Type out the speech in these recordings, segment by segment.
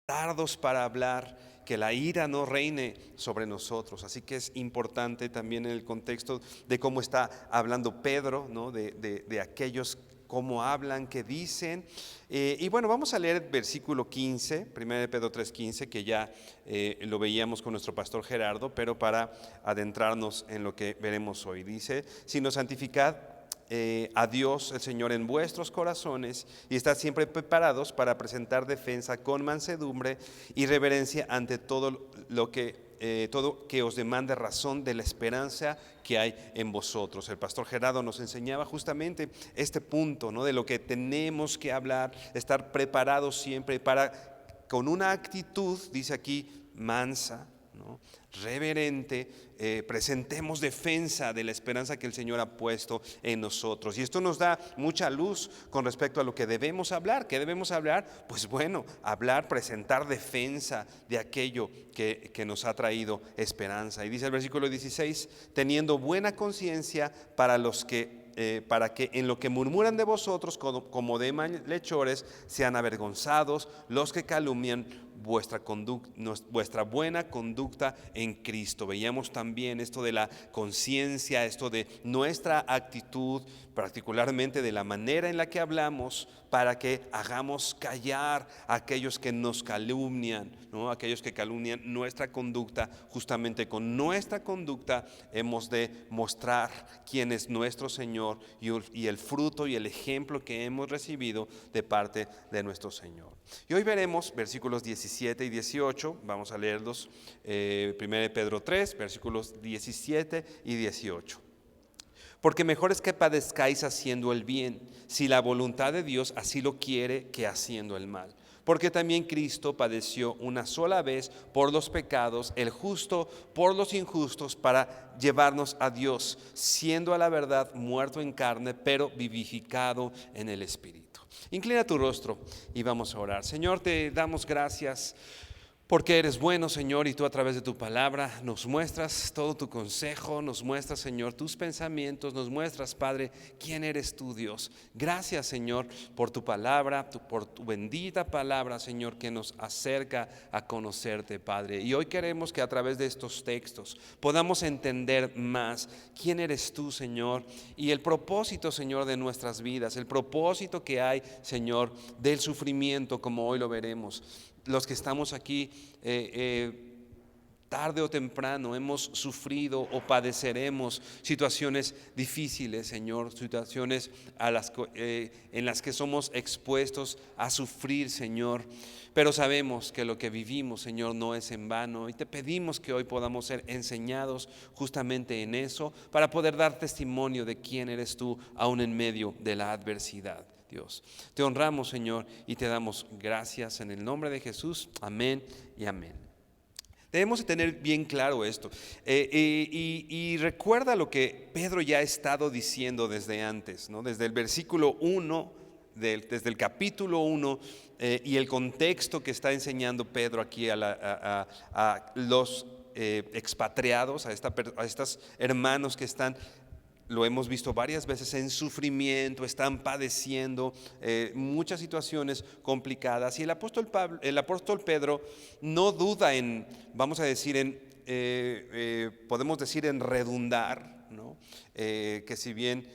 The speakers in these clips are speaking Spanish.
Tardos para hablar, que la ira no reine sobre nosotros. Así que es importante también en el contexto de cómo está hablando Pedro, ¿no? de aquellos cómo hablan, qué dicen. Y bueno, vamos a leer el versículo 15, 1 de Pedro 3:15, que ya lo veíamos con nuestro pastor Gerardo, pero para adentrarnos en lo que veremos hoy. Dice: sino santificad a Dios el Señor en vuestros corazones, y estad siempre preparados para presentar defensa con mansedumbre y reverencia ante todo que os demande razón de la esperanza que hay en vosotros. El pastor Gerardo nos enseñaba justamente este punto, ¿no? De lo que tenemos que hablar, estar preparados siempre para, con una actitud, dice aquí, mansa, ¿no? Reverente, presentemos defensa de la esperanza que el Señor ha puesto en nosotros. Y esto nos da mucha luz con respecto a lo que debemos hablar. ¿Qué debemos hablar? Pues bueno, hablar, presentar defensa de aquello que nos ha traído esperanza. Y dice el versículo 16: teniendo buena conciencia para que en lo que murmuran de vosotros como de malhechores sean avergonzados los que calumnian vuestra buena conducta en Cristo. Veíamos también esto de la conciencia, esto de nuestra actitud, particularmente de la manera en la que hablamos, para que hagamos callar a aquellos que nos calumnian, ¿no? Aquellos que calumnian nuestra conducta. Justamente con nuestra conducta hemos de mostrar quién es nuestro Señor y el fruto y el ejemplo que hemos recibido de parte de nuestro Señor. Y hoy veremos versículos 17 y 18, vamos a leerlos, 1 Pedro 3, versículos 17 y 18. Porque mejor es que padezcáis haciendo el bien, si la voluntad de Dios así lo quiere, que haciendo el mal. Porque también Cristo padeció una sola vez por los pecados, el justo por los injustos, para llevarnos a Dios, siendo a la verdad muerto en carne, pero vivificado en el Espíritu. Inclina tu rostro y vamos a orar. Señor, te damos gracias porque eres bueno, Señor, y tú a través de tu palabra nos muestras todo tu consejo, nos muestras, Señor, tus pensamientos, nos muestras, Padre, quién eres tú, Dios. Gracias, Señor, por tu palabra, por tu bendita palabra, Señor, que nos acerca a conocerte, Padre. Y hoy queremos que a través de estos textos podamos entender más quién eres tú, Señor, y el propósito, Señor, de nuestras vidas, el propósito que hay, Señor, del sufrimiento, como hoy lo veremos. Los que estamos aquí, tarde o temprano hemos sufrido o padeceremos situaciones difíciles, Señor, situaciones en las que somos expuestos a sufrir, Señor. Pero sabemos que lo que vivimos, Señor, no es en vano, y te pedimos que hoy podamos ser enseñados justamente en eso, para poder dar testimonio de quién eres tú, aún en medio de la adversidad. Dios, te honramos, Señor, y te damos gracias en el nombre de Jesús. Amén y amén. Debemos de tener bien claro esto. Y recuerda lo que Pedro ya ha estado diciendo desde antes, ¿no? Desde el versículo 1, desde el capítulo 1, y el contexto que está enseñando Pedro aquí a los expatriados, a estos hermanos que están, lo hemos visto varias veces, en sufrimiento, están padeciendo muchas situaciones complicadas. Y el apóstol Pedro no duda en, vamos a decir, podemos decir en redundar, ¿no? Que si bien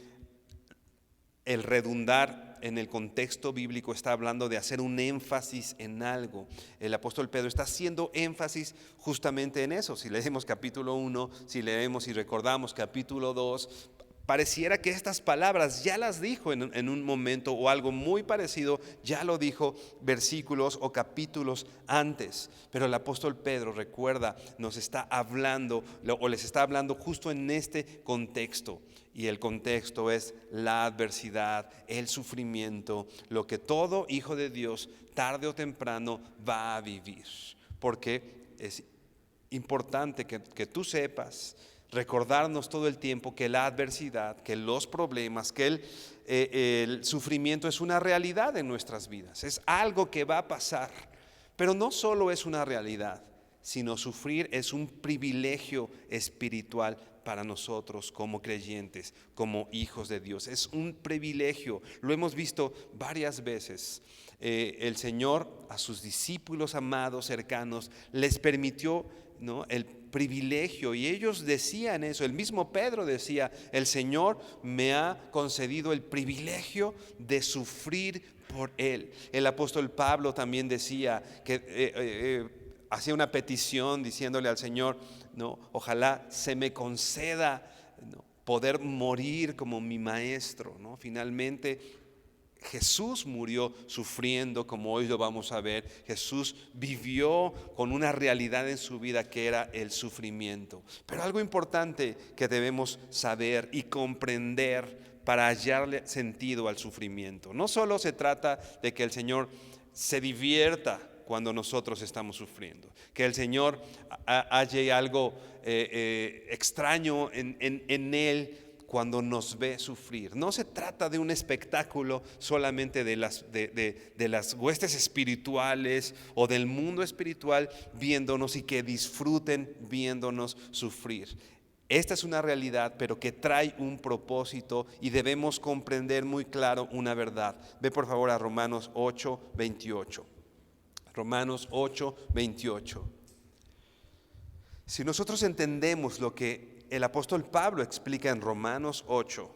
el redundar en el contexto bíblico está hablando de hacer un énfasis en algo, el apóstol Pedro está haciendo énfasis justamente en eso. Si leemos capítulo 1, si leemos y recordamos capítulo 2, pareciera que estas palabras ya las dijo en un momento, o algo muy parecido ya lo dijo versículos o capítulos antes. Pero el apóstol Pedro, recuerda, nos está hablando, o les está hablando justo en este contexto. Y el contexto es la adversidad, el sufrimiento, lo que todo hijo de Dios tarde o temprano va a vivir. Porque es importante que tú sepas Recordarnos todo el tiempo que la adversidad, que los problemas, que el sufrimiento es una realidad en nuestras vidas, es algo que va a pasar. Pero no solo es una realidad, sino sufrir es un privilegio espiritual para nosotros como creyentes, como hijos de Dios. Es un privilegio, lo hemos visto varias veces. El Señor a sus discípulos amados, cercanos, les permitió, ¿no?, el privilegio, y ellos decían eso. El mismo Pedro decía: el Señor me ha concedido el privilegio de sufrir por Él. El apóstol Pablo también decía que hacía una petición diciéndole al Señor, ¿no?, ojalá se me conceda, ¿no?, poder morir como mi maestro, ¿no? Finalmente Jesús murió sufriendo, como hoy lo vamos a ver. Jesús vivió con una realidad en su vida que era el sufrimiento. Pero algo importante que debemos saber y comprender para hallarle sentido al sufrimiento: no solo se trata de que el Señor se divierta cuando nosotros estamos sufriendo, que el Señor halle algo extraño en Él cuando nos ve sufrir. No se trata de un espectáculo solamente de las huestes espirituales o del mundo espiritual viéndonos y que disfruten viéndonos sufrir. Esta es una realidad, pero que trae un propósito, y debemos comprender muy claro una verdad. Ve por favor a Romanos 8:28. Romanos 8:28. Si nosotros entendemos lo que el apóstol Pablo explica en Romanos 8,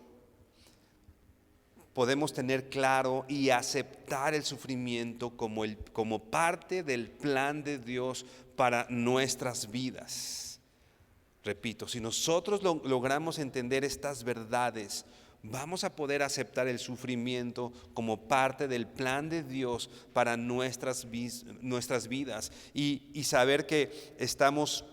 podemos tener claro y aceptar el sufrimiento como parte del plan de Dios para nuestras vidas. Repito, si nosotros logramos entender estas verdades, vamos a poder aceptar el sufrimiento como parte del plan de Dios para nuestras vidas, y saber que estamos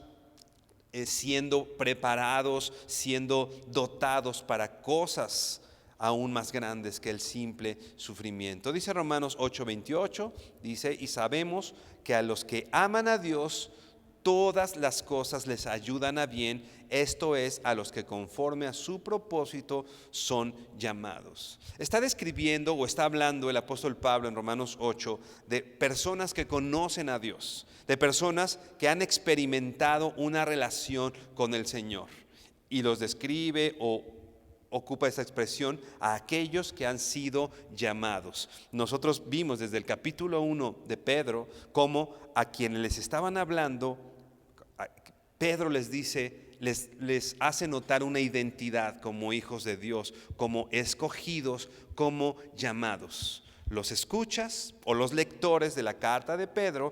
siendo preparados, siendo dotados para cosas aún más grandes que el simple sufrimiento. Dice Romanos 8:28, dice: y sabemos que a los que aman a Dios, todas las cosas les ayudan a bien, esto es, a los que conforme a su propósito son llamados. Está describiendo o está hablando el apóstol Pablo en Romanos 8 de personas que conocen a Dios, de personas que han experimentado una relación con el Señor, y los describe o ocupa esa expresión: a aquellos que han sido llamados. Nosotros vimos desde el capítulo 1 de Pedro cómo a quienes les estaban hablando, Pedro les dice, les hace notar una identidad como hijos de Dios, como escogidos, como llamados. Los escuchas o los lectores de la carta de Pedro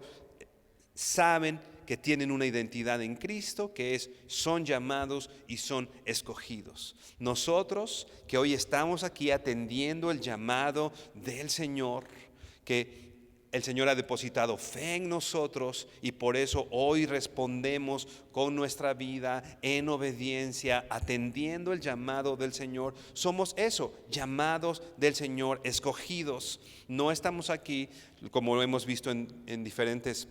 saben que tienen una identidad en Cristo, que son llamados y son escogidos. Nosotros que hoy estamos aquí atendiendo el llamado del Señor, que el Señor ha depositado fe en nosotros, y por eso hoy respondemos con nuestra vida en obediencia, atendiendo el llamado del Señor. Somos eso, llamados del Señor, escogidos. No estamos aquí, como lo hemos visto en diferentes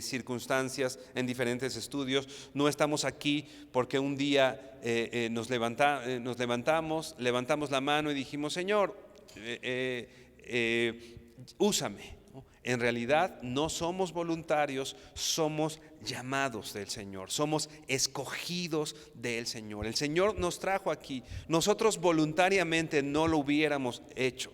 circunstancias, en diferentes estudios. No estamos aquí porque un día levantamos la mano y dijimos: Señor, úsame. En realidad no somos voluntarios, somos llamados del Señor, somos escogidos del Señor. El Señor nos trajo aquí. Nosotros voluntariamente no lo hubiéramos hecho.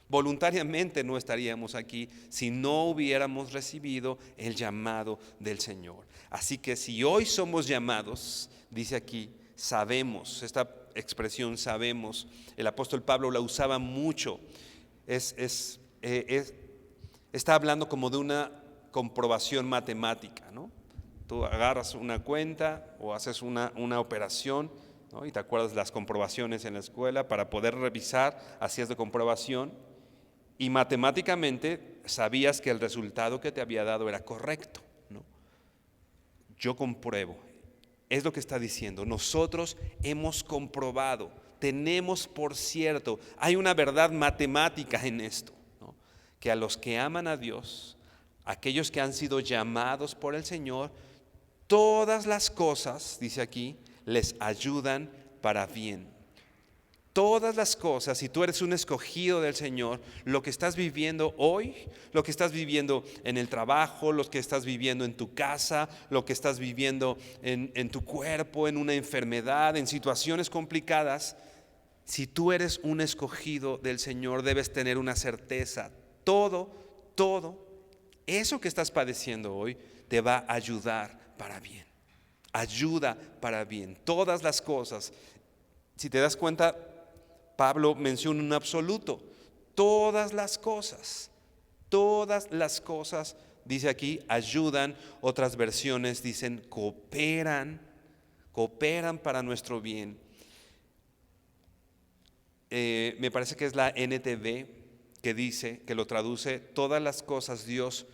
Voluntariamente no estaríamos aquí si no hubiéramos recibido el llamado del Señor. Así que si hoy somos llamados, dice aquí, sabemos, esta expresión sabemos, el apóstol Pablo la usaba mucho. Está hablando como de una comprobación matemática, ¿no? Tú agarras una cuenta o haces una operación, ¿no?, y te acuerdas de las comprobaciones en la escuela para poder revisar, hacías de comprobación, y matemáticamente sabías que el resultado que te había dado era correcto, ¿no? Yo compruebo, es lo que está diciendo. Nosotros hemos comprobado, tenemos por cierto, hay una verdad matemática en esto, ¿no?, que a los que aman a Dios, aquellos que han sido llamados por el Señor, todas las cosas, dice aquí, les ayudan para bien. Todas las cosas, si tú eres un escogido del Señor, lo que estás viviendo hoy, lo que estás viviendo en el trabajo, lo que estás viviendo en tu casa, lo que estás viviendo en tu cuerpo, en una enfermedad, en situaciones complicadas, si tú eres un escogido del Señor, debes tener una certeza. Todo eso que estás padeciendo hoy te va a ayudar para bien. Ayuda para bien. Todas las cosas. Si te das cuenta, Pablo menciona un absoluto. Todas las cosas, dice aquí, ayudan. Otras versiones dicen cooperan para nuestro bien. Me parece que es la NTV que dice, que lo traduce, todas las cosas Dios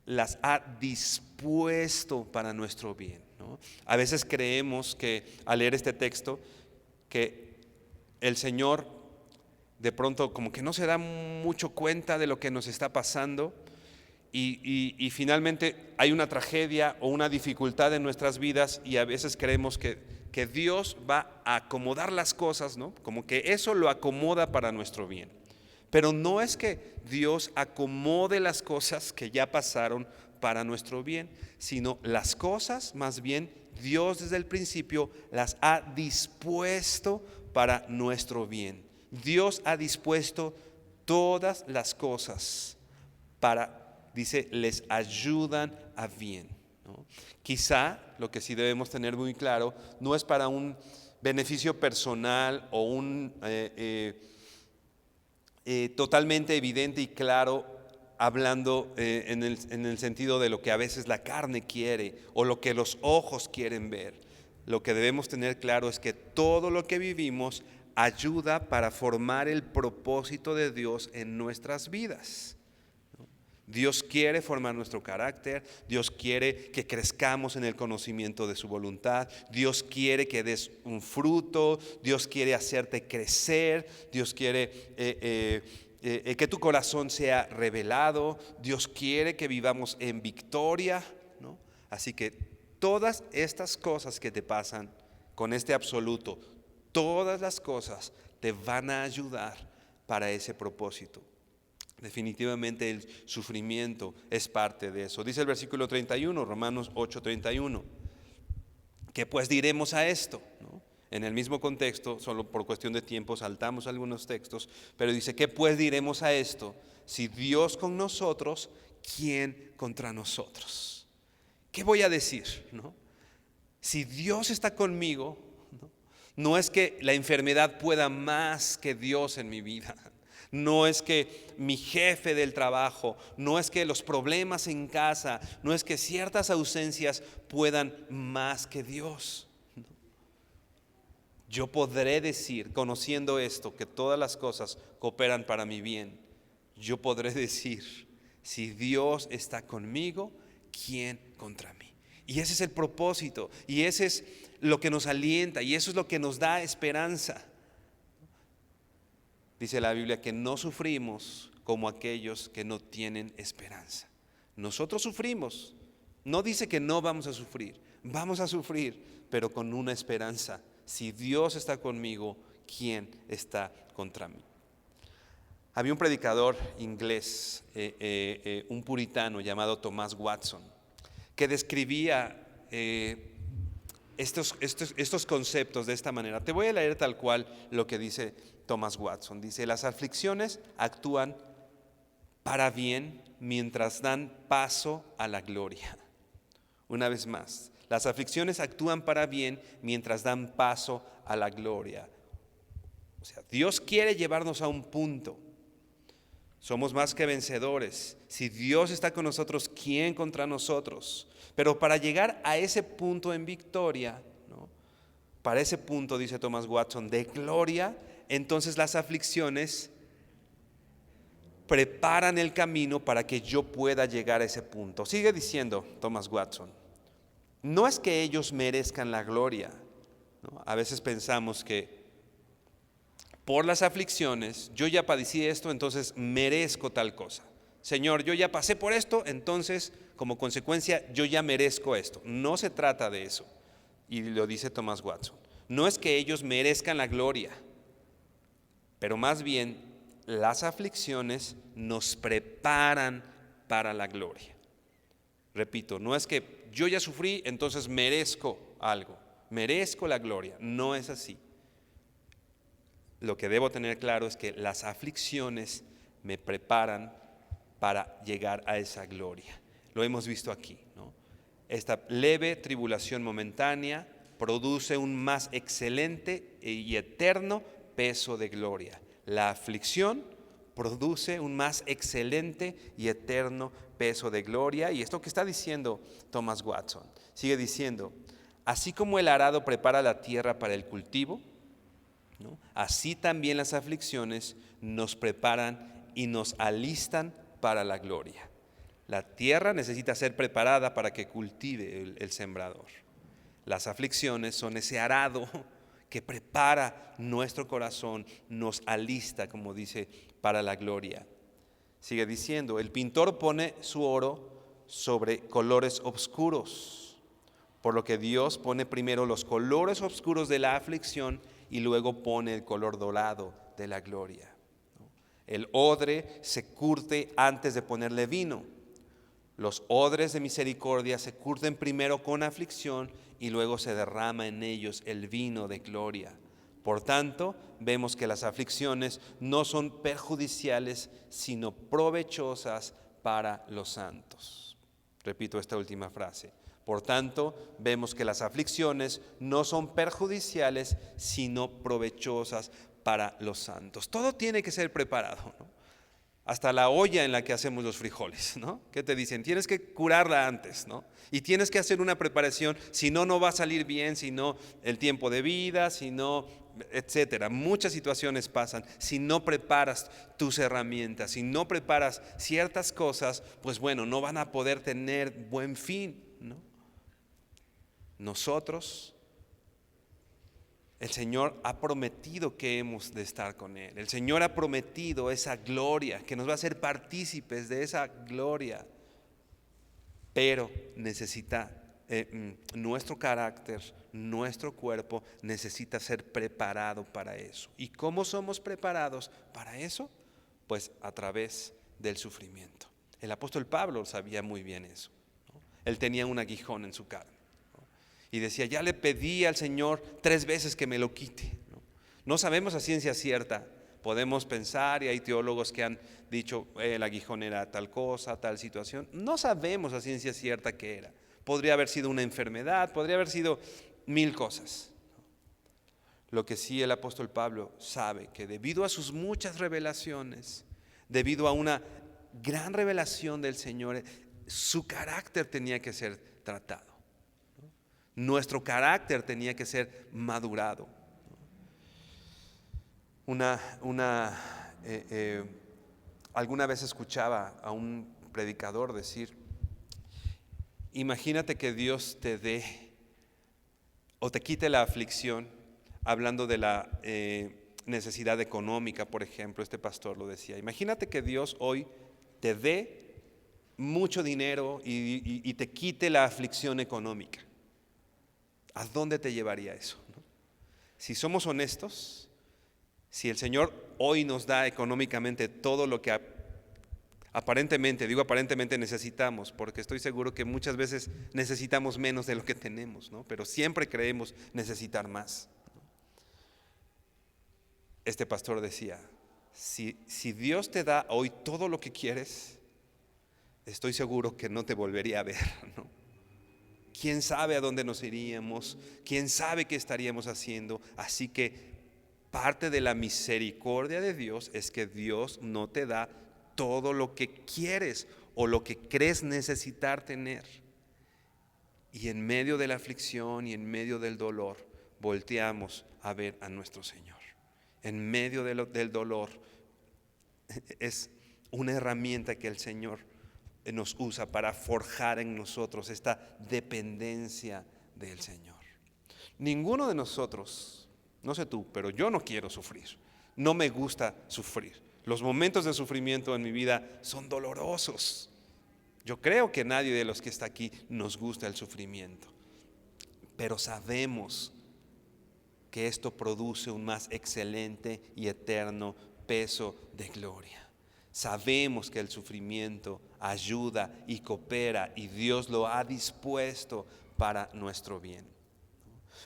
las ha dispuesto para nuestro bien, ¿no? A veces creemos que al leer este texto, que el Señor de pronto como que no se da mucho cuenta de lo que nos está pasando y finalmente hay una tragedia o una dificultad en nuestras vidas y a veces creemos que Dios va a acomodar las cosas, ¿no? Como que eso lo acomoda para nuestro bien. Pero no es que Dios acomode las cosas que ya pasaron para nuestro bien, sino las cosas, más bien, Dios desde el principio las ha dispuesto para nuestro bien. Dios ha dispuesto todas las cosas para, dice, les ayudan a bien, ¿no? Quizá lo que sí debemos tener muy claro, no es para un beneficio personal o un totalmente evidente y claro, hablando en el sentido de lo que a veces la carne quiere o lo que los ojos quieren ver. Lo que debemos tener claro es que todo lo que vivimos ayuda para formar el propósito de Dios en nuestras vidas. Dios quiere formar nuestro carácter, Dios quiere que crezcamos en el conocimiento de su voluntad, Dios quiere que des un fruto, Dios quiere hacerte crecer, Dios quiere que tu corazón sea revelado, Dios quiere que vivamos en victoria, ¿no? Así que todas estas cosas que te pasan con este absoluto, todas las cosas te van a ayudar para ese propósito. Definitivamente el sufrimiento es parte de eso. Dice el versículo 31, Romanos 8:31. ¿Qué pues diremos a esto? ¿No? En el mismo contexto, solo por cuestión de tiempo saltamos algunos textos, pero dice, ¿qué pues diremos a esto? Si Dios con nosotros, ¿quién contra nosotros? ¿Qué voy a decir? ¿No? Si Dios está conmigo, no es que la enfermedad pueda más que Dios en mi vida. No es que mi jefe del trabajo, no es que los problemas en casa, no es que ciertas ausencias puedan más que Dios. Yo podré decir, conociendo esto, que todas las cosas cooperan para mi bien. Yo podré decir, si Dios está conmigo, ¿quién contra mí? Y ese es el propósito, y ese es lo que nos alienta, y eso es lo que nos da esperanza. Dice la Biblia que no sufrimos como aquellos que no tienen esperanza. Nosotros sufrimos. No dice que no vamos a sufrir. Vamos a sufrir, pero con una esperanza. Si Dios está conmigo, ¿quién está contra mí? Había un predicador inglés, un puritano llamado Thomas Watson, que describía estos conceptos de esta manera. Te voy a leer tal cual lo que dice Thomas Watson. Dice, las aflicciones actúan para bien mientras dan paso a la gloria. Una vez más, las aflicciones actúan para bien mientras dan paso a la gloria. O sea, Dios quiere llevarnos a un punto. Somos más que vencedores. Si Dios está con nosotros, ¿quién contra nosotros? Pero para llegar a ese punto en victoria, ¿no? Para ese punto, dice Thomas Watson, de gloria, entonces las aflicciones preparan el camino para que yo pueda llegar a ese punto. Sigue diciendo Thomas Watson, no es que ellos merezcan la gloria, ¿no? A veces pensamos que por las aflicciones, yo ya padecí esto, entonces merezco tal cosa. Señor, yo ya pasé por esto, entonces como consecuencia yo ya merezco esto. No se trata de eso. Y lo dice Thomas Watson. No es que ellos merezcan la gloria, pero más bien las aflicciones nos preparan para la gloria. Repito, no es que yo ya sufrí, entonces merezco algo, merezco la gloria. No es así. Lo que debo tener claro es que las aflicciones me preparan para llegar a esa gloria. Lo hemos visto aquí, ¿no? Esta leve tribulación momentánea produce un más excelente y eterno peso de gloria. La aflicción produce un más excelente y eterno peso de gloria. Y esto que está diciendo Thomas Watson, sigue diciendo, así como el arado prepara la tierra para el cultivo, ¿no?, así también las aflicciones nos preparan y nos alistan para la gloria. La tierra necesita ser preparada para que cultive el sembrador. Las aflicciones son ese arado que prepara nuestro corazón, nos alista, como dice, para la gloria. Sigue diciendo, el pintor pone su oro sobre colores oscuros, por lo que Dios pone primero los colores oscuros de la aflicción y luego pone el color dorado de la gloria. El odre se curte antes de ponerle vino. Los odres de misericordia se curten primero con aflicción y luego se derrama en ellos el vino de gloria. Por tanto, vemos que las aflicciones no son perjudiciales, sino provechosas para los santos. Repito esta última frase. Por tanto, vemos que las aflicciones no son perjudiciales, sino provechosas para los santos. Todo tiene que ser preparado, ¿no? Hasta la olla en la que hacemos los frijoles, ¿no? ¿Qué te dicen? Tienes que curarla antes, ¿no? Y tienes que hacer una preparación, si no, no va a salir bien, si no, el tiempo de vida, si no, etcétera. Muchas situaciones pasan. Si no preparas tus herramientas, si no preparas ciertas cosas, pues bueno, no van a poder tener buen fin, ¿no? Nosotros, el Señor ha prometido que hemos de estar con Él. El Señor ha prometido esa gloria, que nos va a hacer partícipes de esa gloria. Pero necesita, nuestro carácter, nuestro cuerpo necesita ser preparado para eso. ¿Y cómo somos preparados para eso? Pues a través del sufrimiento. El apóstol Pablo sabía muy bien eso, ¿no? Él tenía un aguijón en su carne. Y decía, ya le pedí al Señor 3 veces que me lo quite. No sabemos a ciencia cierta. Podemos pensar, y hay teólogos que han dicho, el aguijón era tal cosa, tal situación. No sabemos a ciencia cierta qué era. Podría haber sido una enfermedad, podría haber sido 1000 cosas. Lo que sí el apóstol Pablo sabe, que debido a sus muchas revelaciones, debido a una gran revelación del Señor, su carácter tenía que ser tratado. Nuestro carácter tenía que ser madurado. Alguna vez escuchaba a un predicador decir, imagínate que Dios te dé o te quite la aflicción, hablando de la necesidad económica, por ejemplo, este pastor lo decía, imagínate que Dios hoy te dé mucho dinero y te quite la aflicción económica. ¿A dónde te llevaría eso? ¿No? Si somos honestos, si el Señor hoy nos da económicamente todo lo que aparentemente, digo aparentemente necesitamos, porque estoy seguro que muchas veces necesitamos menos de lo que tenemos, ¿no? Pero siempre creemos necesitar más, ¿no? Este pastor decía, si Dios te da hoy todo lo que quieres, estoy seguro que no te volvería a ver, ¿no? ¿Quién sabe a dónde nos iríamos? ¿Quién sabe qué estaríamos haciendo? Así que parte de la misericordia de Dios es que Dios no te da todo lo que quieres o lo que crees necesitar tener. Y en medio de la aflicción y en medio del dolor, volteamos a ver a nuestro Señor. En medio del dolor es una herramienta que el Señor nos usa para forjar en nosotros esta dependencia del Señor. Ninguno de nosotros, no sé tú, pero yo no quiero sufrir. No me gusta sufrir. Los momentos de sufrimiento en mi vida son dolorosos. Yo creo que nadie de los que está aquí nos gusta el sufrimiento, pero sabemos que esto produce un más excelente y eterno peso de gloria. Sabemos que el sufrimiento ayuda y coopera y Dios lo ha dispuesto para nuestro bien.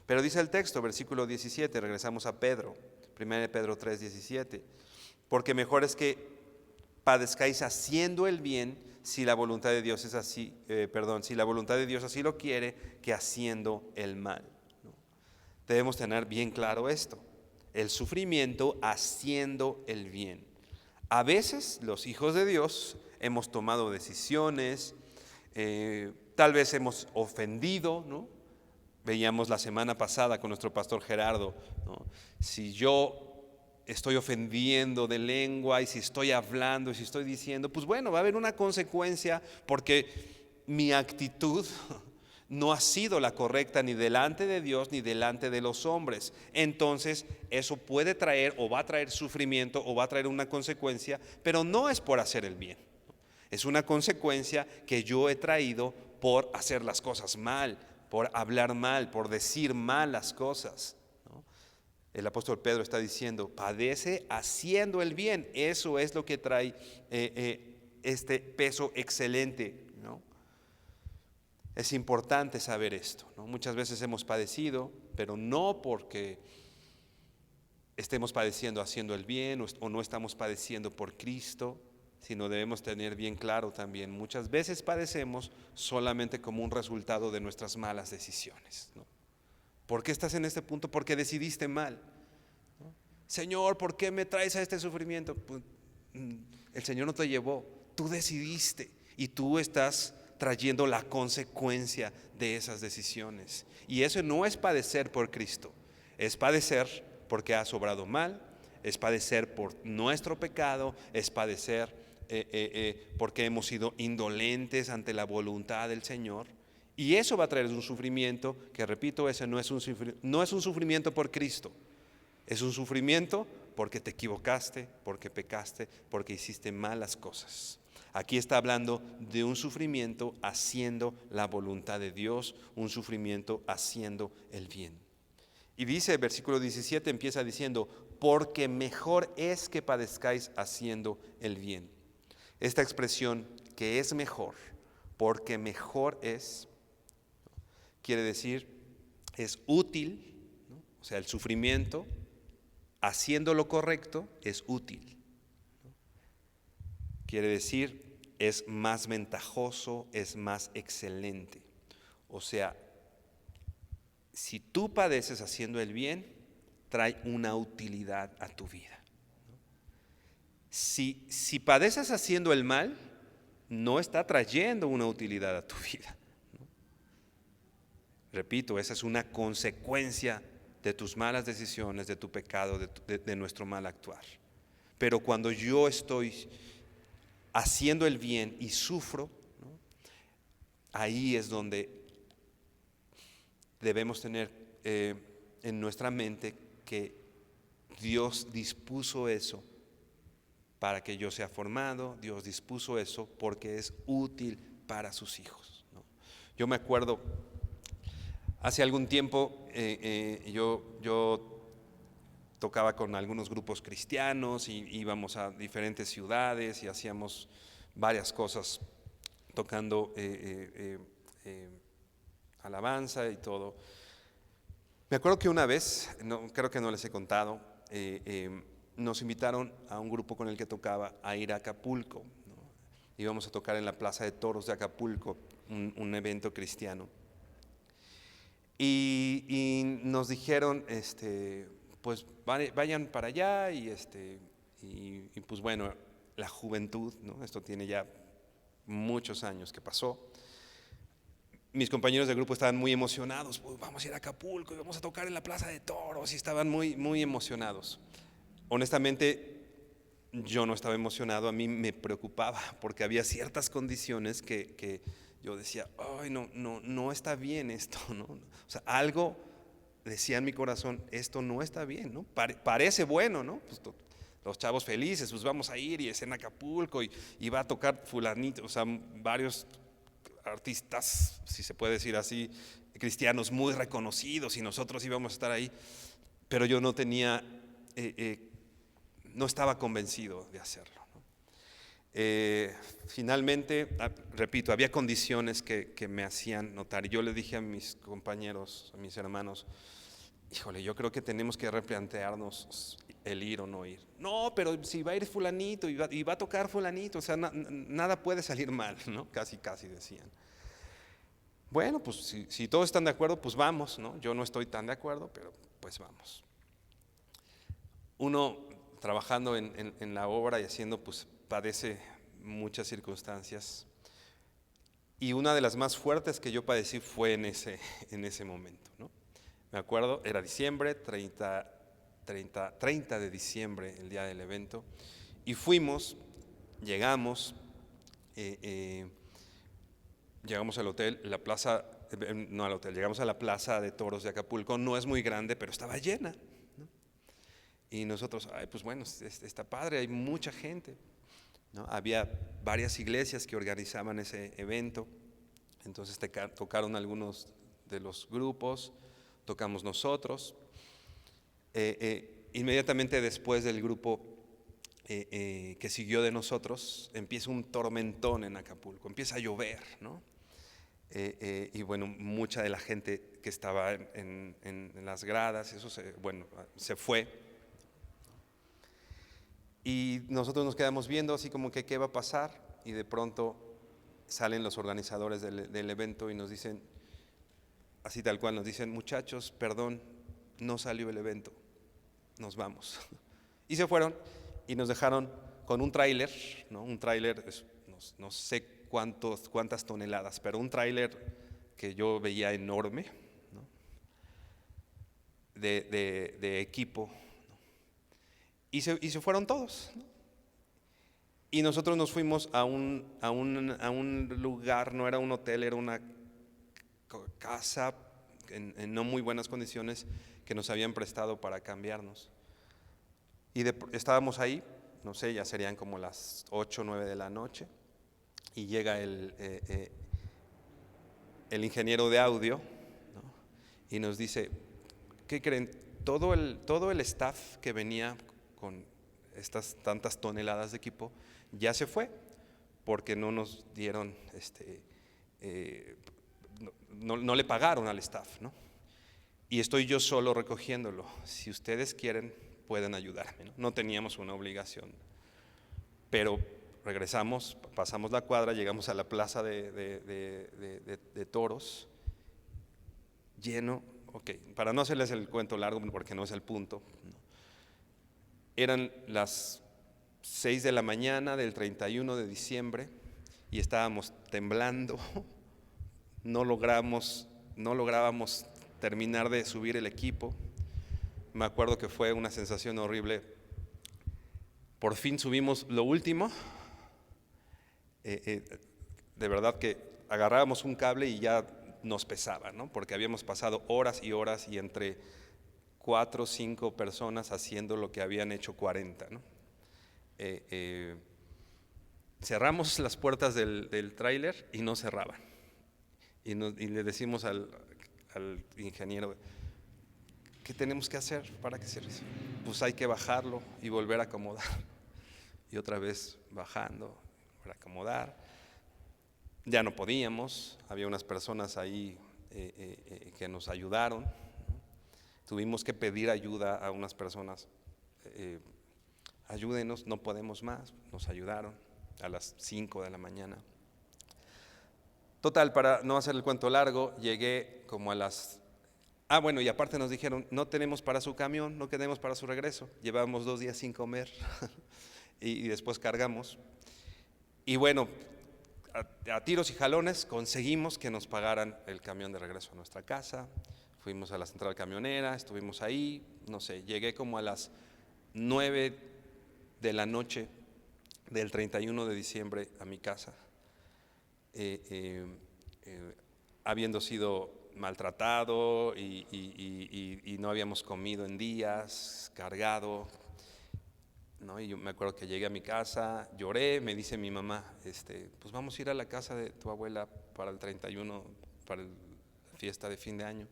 Pero dice el texto, versículo 17, regresamos a Pedro, 1 Pedro 3, 17, porque mejor es que padezcáis haciendo el bien si la voluntad de Dios es así, si la voluntad de Dios así lo quiere, que haciendo el mal. Debemos tener bien claro esto, el sufrimiento haciendo el bien. A veces los hijos de Dios hemos tomado decisiones, tal vez hemos ofendido, ¿no? Veíamos la semana pasada con nuestro pastor Gerardo, ¿no? Si yo estoy ofendiendo de lengua y si estoy hablando y si estoy diciendo, pues bueno, va a haber una consecuencia porque mi actitud no ha sido la correcta ni delante de Dios ni delante de los hombres. Entonces eso puede traer o va a traer sufrimiento o va a traer una consecuencia, pero no es por hacer el bien. Es una consecuencia que yo he traído por hacer las cosas mal, por hablar mal, por decir mal las cosas, ¿no? El apóstol Pedro está diciendo, padece haciendo el bien. Eso es lo que trae este peso excelente, ¿no? Es importante saber esto, ¿no? Muchas veces hemos padecido, pero no porque estemos padeciendo haciendo el bien o no estamos padeciendo por Cristo, sino debemos tener bien claro también, muchas veces padecemos solamente como un resultado de nuestras malas decisiones, ¿no? ¿Por qué estás en este punto? Porque decidiste mal, ¿no? Señor, ¿por qué me traes a este sufrimiento? Pues, el Señor no te llevó, tú decidiste y tú estás trayendo la consecuencia de esas decisiones. Y eso no es padecer por Cristo, es padecer porque has obrado mal, es padecer por nuestro pecado, es padecer porque hemos sido indolentes ante la voluntad del Señor. Y eso va a traer un sufrimiento que, repito, ese no es un sufrimiento por Cristo, es un sufrimiento porque te equivocaste, porque pecaste, porque hiciste malas cosas. Aquí está hablando de un sufrimiento haciendo la voluntad de Dios, un sufrimiento haciendo el bien. Y dice, el versículo 17 empieza diciendo, porque mejor es que padezcáis haciendo el bien. Esta expresión, que es mejor, porque mejor es, quiere decir, es útil, ¿no? O sea, el sufrimiento, haciendo lo correcto, es útil, ¿no? Quiere decir, es más ventajoso, es más excelente. O sea, si tú padeces haciendo el bien, trae una utilidad a tu vida. Si padeces haciendo el mal, no está trayendo una utilidad a tu vida, ¿no? Repito, esa es una consecuencia de tus malas decisiones, de tu pecado, de nuestro mal actuar. Pero cuando yo estoy haciendo el bien y sufro, ¿no? Ahí es donde debemos tener en nuestra mente que Dios dispuso eso para que yo sea formado, Dios dispuso eso porque es útil para sus hijos, ¿no? Yo me acuerdo, hace algún tiempo yo tocaba con algunos grupos cristianos y íbamos a diferentes ciudades y hacíamos varias cosas tocando alabanza y todo. Me acuerdo que una vez, creo que no les he contado, nos invitaron a un grupo con el que tocaba a ir a Acapulco, ¿no? Íbamos a tocar en la Plaza de Toros de Acapulco, un evento cristiano. Y nos dijeron, pues vayan para allá y pues bueno, la juventud, ¿no? Esto tiene ya muchos años que pasó. Mis compañeros de grupo estaban muy emocionados, pues vamos a ir a Acapulco y vamos a tocar en la Plaza de Toros, y estaban muy, muy emocionados. Honestamente, yo no estaba emocionado, a mí me preocupaba porque había ciertas condiciones que yo decía, ay, no está bien esto, ¿no? O sea, algo decía en mi corazón, esto no está bien, ¿no? Parece bueno, ¿no? Pues los chavos felices, pues vamos a ir y es en Acapulco y va a tocar fulanito, o sea, varios artistas, si se puede decir así, cristianos muy reconocidos y nosotros íbamos a estar ahí, pero yo no tenía, no estaba convencido de hacerlo. Finalmente, repito, había condiciones que me hacían notar y yo le dije a mis compañeros, a mis hermanos, híjole, yo creo que tenemos que replantearnos el ir o no ir. No, pero si va a ir fulanito y va a tocar fulanito, o sea, nada puede salir mal, ¿no? Casi decían. Bueno, pues si todos están de acuerdo, pues vamos, ¿no? Yo no estoy tan de acuerdo, pero pues vamos. Uno trabajando en la obra y haciendo, pues padece muchas circunstancias. Y una de las más fuertes que yo padecí fue en ese momento, ¿no? Me acuerdo, era diciembre, 30 de diciembre, el día del evento, y fuimos, llegamos al hotel, la plaza, no al hotel, llegamos a la plaza de toros de Acapulco, no es muy grande, pero estaba llena, ¿no? Y nosotros, pues bueno, está padre, hay mucha gente, ¿no? Había varias iglesias que organizaban ese evento, entonces tocaron algunos de los grupos, tocamos nosotros. Inmediatamente después del grupo que siguió de nosotros, empieza un tormentón en Acapulco, empieza a llover, ¿no? Y bueno, mucha de la gente que estaba en las gradas, eso se fue. Y nosotros nos quedamos viendo así como que qué va a pasar, y de pronto salen los organizadores del evento y nos dicen, así tal cual, nos dicen, muchachos, perdón, no salió el evento, nos vamos. Y se fueron y nos dejaron con un tráiler, ¿no? Un tráiler, no sé cuántas toneladas, pero un tráiler que yo veía enorme, ¿no? de equipo, ¿no? Y se fueron todos, ¿no? Y nosotros nos fuimos a un lugar, no era un hotel, era una casa en no muy buenas condiciones que nos habían prestado para cambiarnos. Y estábamos ahí, no sé, ya serían como las 8 o 9 de la noche, y llega el ingeniero de audio, ¿no? Y nos dice, ¿qué creen? Todo el staff que venía con estas tantas toneladas de equipo ya se fue porque no nos dieron, no le pagaron al staff, ¿no? Y estoy yo solo recogiéndolo. Si ustedes quieren, pueden ayudarme, ¿no? No teníamos una obligación, pero regresamos, pasamos la cuadra, llegamos a la plaza de toros, lleno. Ok, para no hacerles el cuento largo, porque no es el punto, ¿no? Eran las 6 de la mañana del 31 de diciembre y estábamos temblando, no lográbamos terminar de subir el equipo. Me acuerdo que fue una sensación horrible. Por fin subimos lo último. De verdad que agarrábamos un cable y ya nos pesaba, ¿no? Porque habíamos pasado horas y horas y entre 4 o 5 personas haciendo lo que habían hecho 40, ¿no? Cerramos las puertas del tráiler y no cerraban. Y le decimos al ingeniero, ¿qué tenemos que hacer para que cierre? Pues hay que bajarlo y volver a acomodar. Y otra vez bajando, para acomodar. Ya no podíamos, había unas personas ahí que nos ayudaron, ¿no? Tuvimos que pedir ayuda a unas personas, ayúdenos, no podemos más, nos ayudaron a las 5 de la mañana. Total, para no hacer el cuento largo, llegué como a las... bueno, y aparte nos dijeron, no tenemos para su camión, no tenemos para su regreso, llevábamos 2 días sin comer y después cargamos. Y bueno, a tiros y jalones conseguimos que nos pagaran el camión de regreso a nuestra casa. Fuimos a la central camionera, estuvimos ahí, no sé, llegué como a las 9 de la noche del 31 de diciembre a mi casa, habiendo sido maltratado y no habíamos comido en días, cargado. ¿no? Y yo me acuerdo que llegué a mi casa, lloré, me dice mi mamá, pues vamos a ir a la casa de tu abuela para el 31, para la fiesta de fin de año.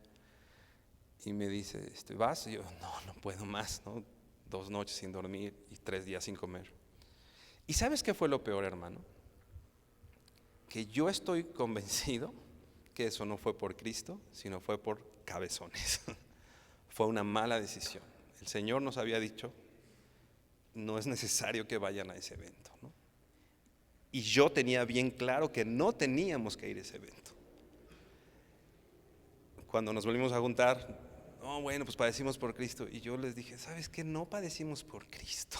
Y me dice, ¿vas? Y yo, no puedo más, ¿no? 2 noches sin dormir y 3 días sin comer. ¿Y sabes qué fue lo peor, hermano? Que yo estoy convencido que eso no fue por Cristo, sino fue por cabezones. Fue una mala decisión. El Señor nos había dicho, no es necesario que vayan a ese evento, ¿no? Y yo tenía bien claro que no teníamos que ir a ese evento. Cuando nos volvimos a juntar, bueno, pues padecimos por Cristo. Y yo les dije, ¿sabes qué? No padecimos por Cristo.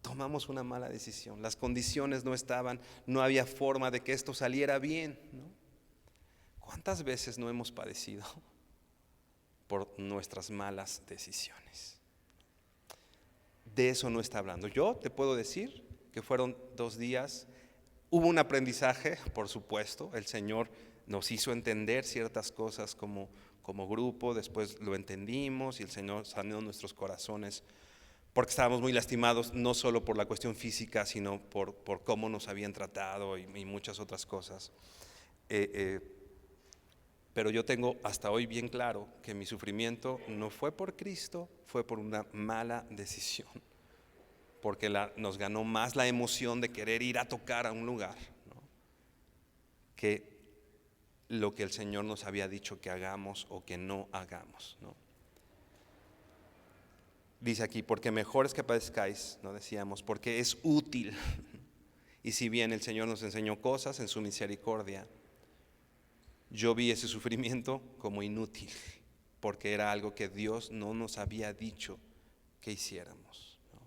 Tomamos una mala decisión. Las condiciones no estaban, no había forma de que esto saliera bien, ¿no? ¿Cuántas veces no hemos padecido por nuestras malas decisiones? De eso no está hablando. Yo te puedo decir que fueron 2 días. Hubo un aprendizaje, por supuesto. El Señor nos hizo entender ciertas cosas como grupo. Después lo entendimos y el Señor sanó nuestros corazones, porque estábamos muy lastimados, no solo por la cuestión física, sino por cómo nos habían tratado y muchas otras cosas. Pero yo tengo hasta hoy bien claro que mi sufrimiento no fue por Cristo, fue por una mala decisión, porque nos ganó más la emoción de querer ir a tocar a un lugar, ¿no?, que lo que el Señor nos había dicho que hagamos o que no hagamos, ¿no? Dice aquí, porque mejor es que padezcáis, ¿no? Decíamos, porque es útil. Y si bien el Señor nos enseñó cosas en su misericordia, yo vi ese sufrimiento como inútil, porque era algo que Dios no nos había dicho que hiciéramos, ¿no?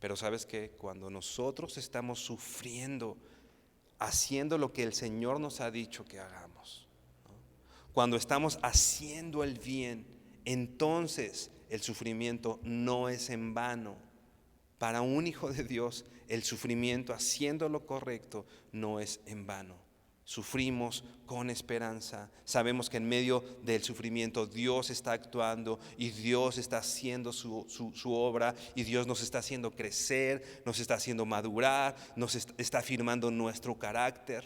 Pero sabes que cuando nosotros estamos sufriendo, haciendo lo que el Señor nos ha dicho que hagamos, ¿no?, cuando estamos haciendo el bien, entonces el sufrimiento no es en vano. Para un hijo de Dios, el sufrimiento haciendo lo correcto no es en vano. Sufrimos con esperanza. Sabemos que en medio del sufrimiento Dios está actuando y Dios está haciendo su obra, y Dios nos está haciendo crecer, nos está haciendo madurar, nos está afirmando nuestro carácter.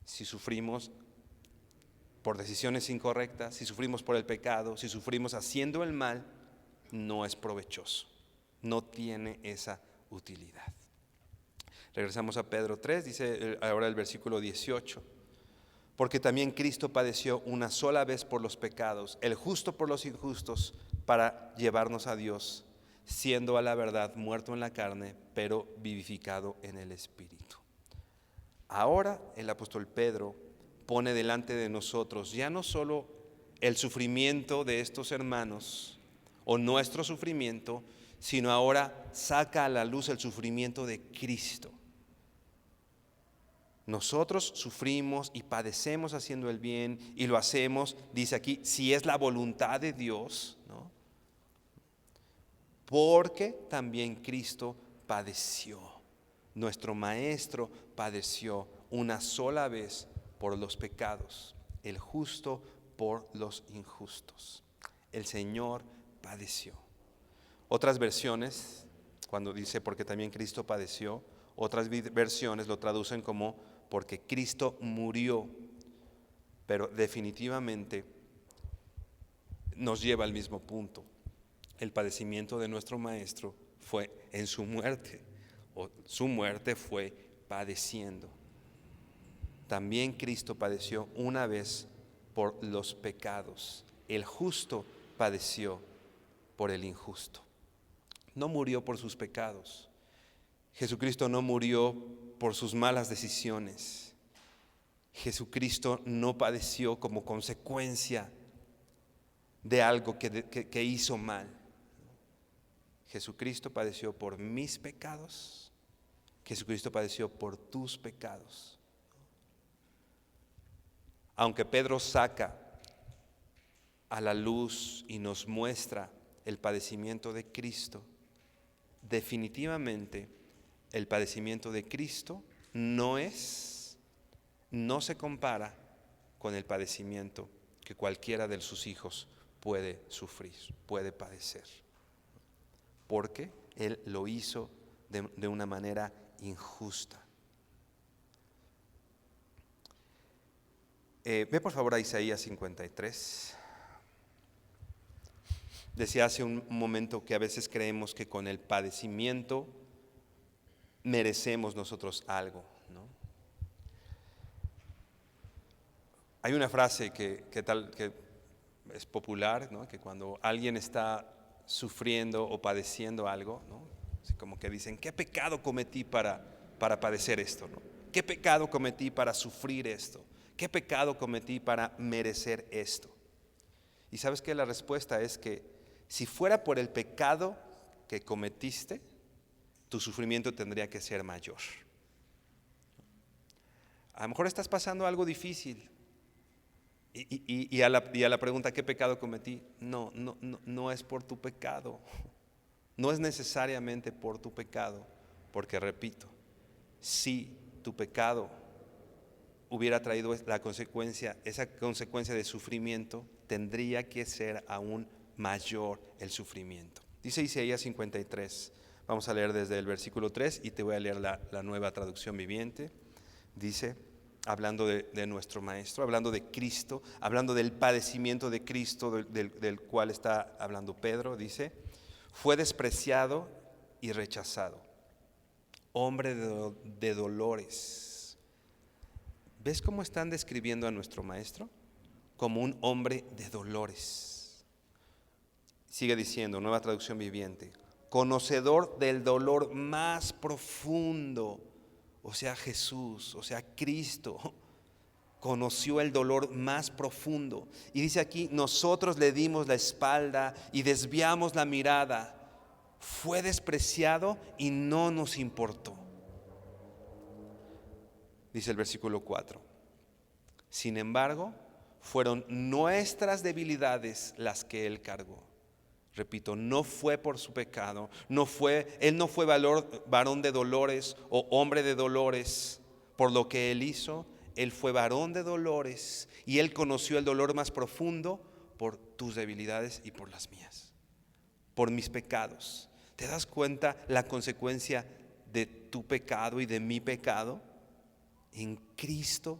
Si sufrimos por decisiones incorrectas, si sufrimos por el pecado, si sufrimos haciendo el mal, no es provechoso, no tiene esa utilidad. Regresamos a Pedro 3, dice ahora el versículo 18, porque también Cristo padeció una sola vez por los pecados, el justo por los injustos, para llevarnos a Dios, siendo a la verdad muerto en la carne, pero vivificado en el Espíritu. Ahora el apóstol Pedro pone delante de nosotros ya no solo el sufrimiento de estos hermanos o nuestro sufrimiento, sino ahora saca a la luz el sufrimiento de Cristo. Nosotros sufrimos y padecemos haciendo el bien, y lo hacemos, dice aquí, si es la voluntad de Dios, ¿no?, porque también Cristo padeció. Nuestro Maestro padeció una sola vez por los pecados, el justo por los injustos. El Señor padeció. Otras versiones, cuando dice porque también Cristo padeció, otras versiones lo traducen como porque Cristo murió, pero definitivamente nos lleva al mismo punto. El padecimiento de nuestro Maestro fue en su muerte, o su muerte fue padeciendo. También Cristo padeció una vez por los pecados. El justo padeció por el injusto. No murió por sus pecados. Jesucristo no murió por sus malas decisiones. Jesucristo no padeció como consecuencia de algo que hizo mal. Jesucristo padeció por mis pecados. Jesucristo padeció por tus pecados. Aunque Pedro saca a la luz y nos muestra el padecimiento de Cristo, definitivamente el padecimiento de Cristo no se compara con el padecimiento que cualquiera de sus hijos puede sufrir, puede padecer. Porque Él lo hizo de una manera injusta. Ve por favor a Isaías 53. Decía hace un momento que a veces creemos que con el padecimiento merecemos nosotros algo, ¿no? Hay una frase que es popular, ¿no? Que cuando alguien está sufriendo o padeciendo algo, ¿no? Así como que dicen, ¿qué pecado cometí para padecer esto, ¿no? ¿Qué pecado cometí para sufrir esto? ¿Qué pecado cometí para merecer esto? Y sabes que la respuesta es que si fuera por el pecado que cometiste, tu sufrimiento tendría que ser mayor. A lo mejor estás pasando algo difícil y a la pregunta ¿qué pecado cometí? No es por tu pecado, no es necesariamente por tu pecado, porque repito, si tu pecado hubiera traído esa consecuencia de sufrimiento, tendría que ser aún mayor el sufrimiento. Dice Isaías 53, vamos a leer desde el versículo 3 y te voy a leer la Nueva Traducción Viviente. Dice, hablando de nuestro Maestro, hablando de Cristo, hablando del padecimiento de Cristo del cual está hablando Pedro, dice, fue despreciado y rechazado, hombre de dolores. ¿Ves cómo están describiendo a nuestro Maestro? Como un hombre de dolores. Sigue diciendo, Nueva Traducción Viviente, conocedor del dolor más profundo, o sea Jesús, o sea Cristo, conoció el dolor más profundo. Y dice aquí, nosotros le dimos la espalda y desviamos la mirada. Fue despreciado y no nos importó. Dice el versículo 4. Sin embargo, fueron nuestras debilidades las que Él cargó. Repito, no fue por su pecado, Él no fue varón de dolores o hombre de dolores por lo que Él hizo. Él fue varón de dolores y Él conoció el dolor más profundo por tus debilidades y por las mías, por mis pecados. ¿Te das cuenta la consecuencia de tu pecado y de mi pecado? En Cristo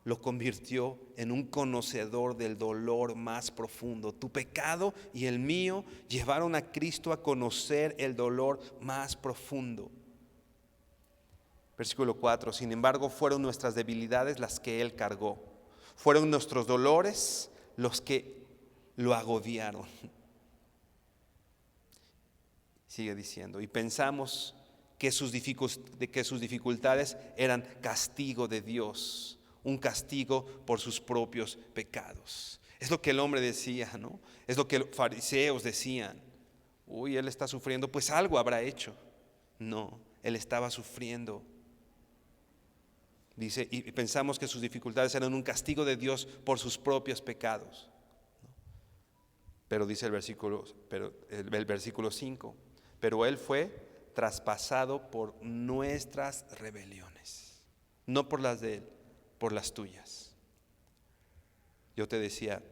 lo convirtió en un conocedor del dolor más profundo. Tu pecado y el mío llevaron a Cristo a conocer el dolor más profundo. Versículo 4, sin embargo, fueron nuestras debilidades las que Él cargó. Fueron nuestros dolores los que lo agobiaron. Sigue diciendo, y pensamos que sus dificultades eran castigo de Dios, un castigo por sus propios pecados. Es lo que el hombre decía, ¿no? Es lo que los fariseos decían. Uy, él está sufriendo, pues algo habrá hecho. No, él estaba sufriendo. Dice, y pensamos que sus dificultades eran un castigo de Dios por sus propios pecados. Pero dice el versículo 5, pero él fue traspasado por nuestras rebeliones, no por las de él, por las tuyas. Yo te decía,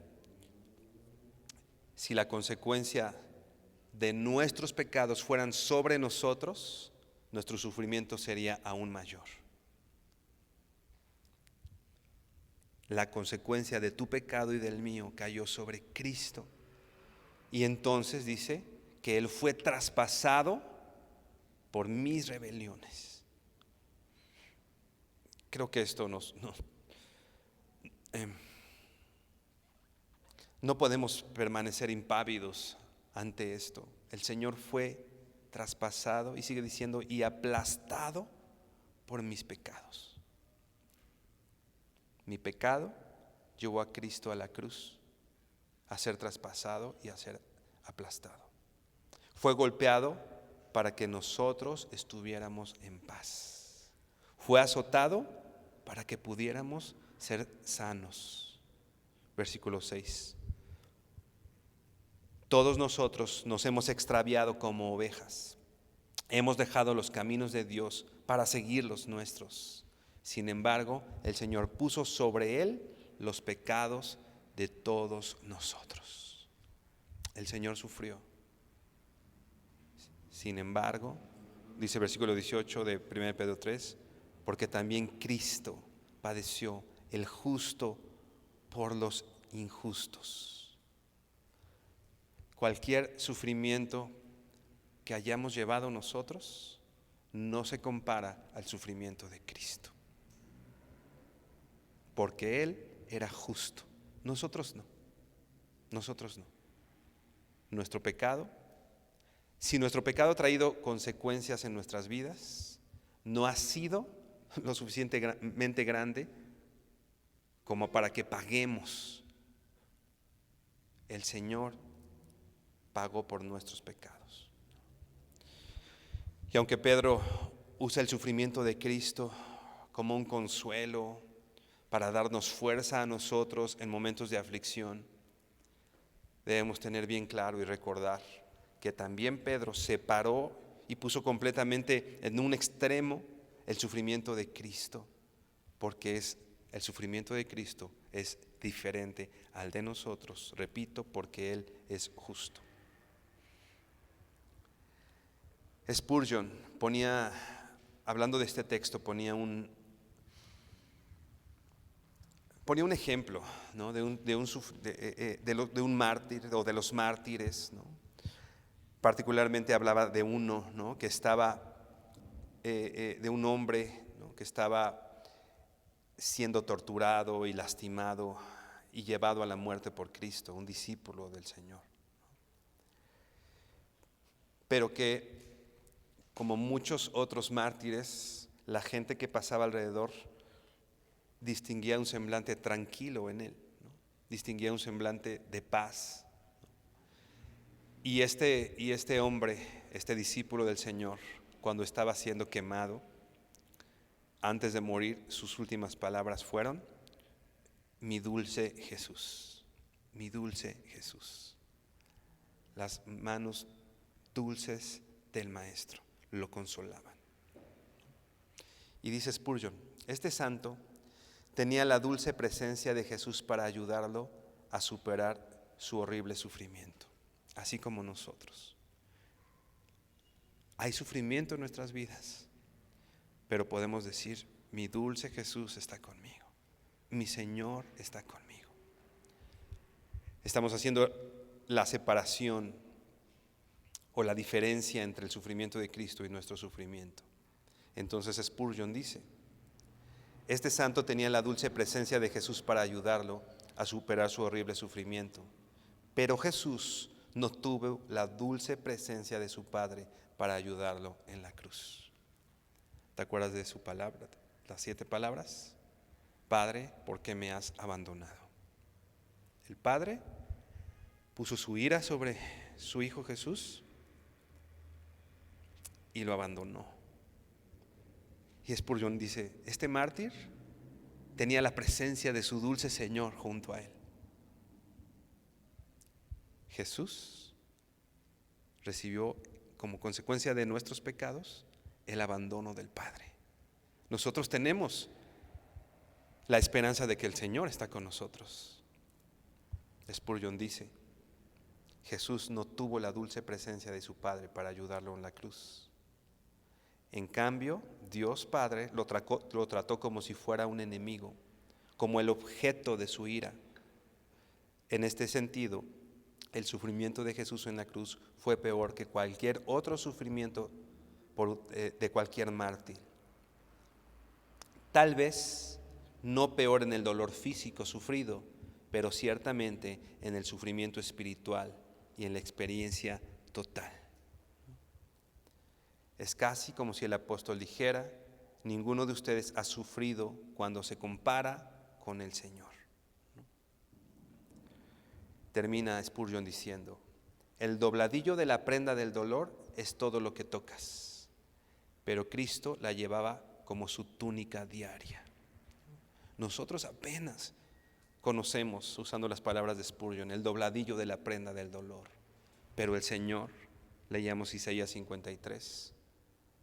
si la consecuencia de nuestros pecados fueran sobre nosotros, nuestro sufrimiento sería aún mayor. La consecuencia de tu pecado y del mío cayó sobre Cristo. Y entonces dice que Él fue traspasado por mis rebeliones. Creo que esto no podemos permanecer impávidos ante esto. El Señor fue traspasado y sigue diciendo y aplastado por mis pecados. Mi pecado llevó a Cristo a la cruz a ser traspasado y a ser aplastado. Fue golpeado para que nosotros estuviéramos en paz. Fue azotado para que pudiéramos ser sanos. Versículo 6. Todos nosotros nos hemos extraviado como ovejas. Hemos dejado los caminos de Dios para seguir los nuestros. Sin embargo, el Señor puso sobre Él los pecados de todos nosotros. El Señor sufrió. Sin embargo, dice el versículo 18 de 1 Pedro 3, porque también Cristo padeció, el justo por los injustos. Cualquier sufrimiento que hayamos llevado nosotros no se compara al sufrimiento de Cristo, porque Él era justo, nosotros no, nosotros no. Nuestro pecado, si nuestro pecado ha traído consecuencias en nuestras vidas, no ha sido lo suficientemente grande como para que paguemos. El Señor pagó por nuestros pecados. Y aunque Pedro usa el sufrimiento de Cristo como un consuelo para darnos fuerza a nosotros en momentos de aflicción, debemos tener bien claro y recordar que también Pedro separó y puso completamente en un extremo el sufrimiento de Cristo, porque el sufrimiento de Cristo es diferente al de nosotros, repito, porque Él es justo. Spurgeon hablando de este texto, ponía un ejemplo, ¿no? de un mártir o de los mártires, ¿no? Particularmente hablaba de uno, ¿no? que estaba, de un hombre, ¿no? que estaba siendo torturado y lastimado y llevado a la muerte por Cristo, un discípulo del Señor. Pero que, como muchos otros mártires, la gente que pasaba alrededor distinguía un semblante tranquilo en él, ¿no? Distinguía un semblante de paz. Y este hombre, este discípulo del Señor, cuando estaba siendo quemado, antes de morir, sus últimas palabras fueron: mi dulce Jesús, mi dulce Jesús. Las manos dulces del Maestro lo consolaban. Y dice Spurgeon, este santo tenía la dulce presencia de Jesús para ayudarlo a superar su horrible sufrimiento, así como nosotros. Hay sufrimiento en nuestras vidas, pero podemos decir: mi dulce Jesús está conmigo, mi Señor está conmigo. Estamos haciendo la separación o la diferencia entre el sufrimiento de Cristo y nuestro sufrimiento. Entonces Spurgeon dice: este santo tenía la dulce presencia de Jesús para ayudarlo a superar su horrible sufrimiento, pero Jesús no tuvo la dulce presencia de su Padre para ayudarlo en la cruz. ¿Te acuerdas de su palabra? Las 7 palabras. Padre, ¿por qué me has abandonado? El Padre puso su ira sobre su Hijo Jesús y lo abandonó. Y Spurgeon dice: este mártir tenía la presencia de su dulce Señor junto a él. Jesús recibió como consecuencia de nuestros pecados el abandono del Padre. Nosotros tenemos la esperanza de que el Señor está con nosotros. Spurgeon dice: Jesús no tuvo la dulce presencia de su Padre para ayudarlo en la cruz. En cambio, Dios Padre lo trató como si fuera un enemigo, como el objeto de su ira. En este sentido, el sufrimiento de Jesús en la cruz fue peor que cualquier otro sufrimiento de cualquier mártir. Tal vez no peor en el dolor físico sufrido, pero ciertamente en el sufrimiento espiritual y en la experiencia total. Es casi como si el apóstol dijera: ninguno de ustedes ha sufrido cuando se compara con el Señor. Termina Spurgeon diciendo: el dobladillo de la prenda del dolor es todo lo que tocas, pero Cristo la llevaba como su túnica diaria. Nosotros apenas conocemos, usando las palabras de Spurgeon, el dobladillo de la prenda del dolor, pero el Señor, leíamos Isaías 53,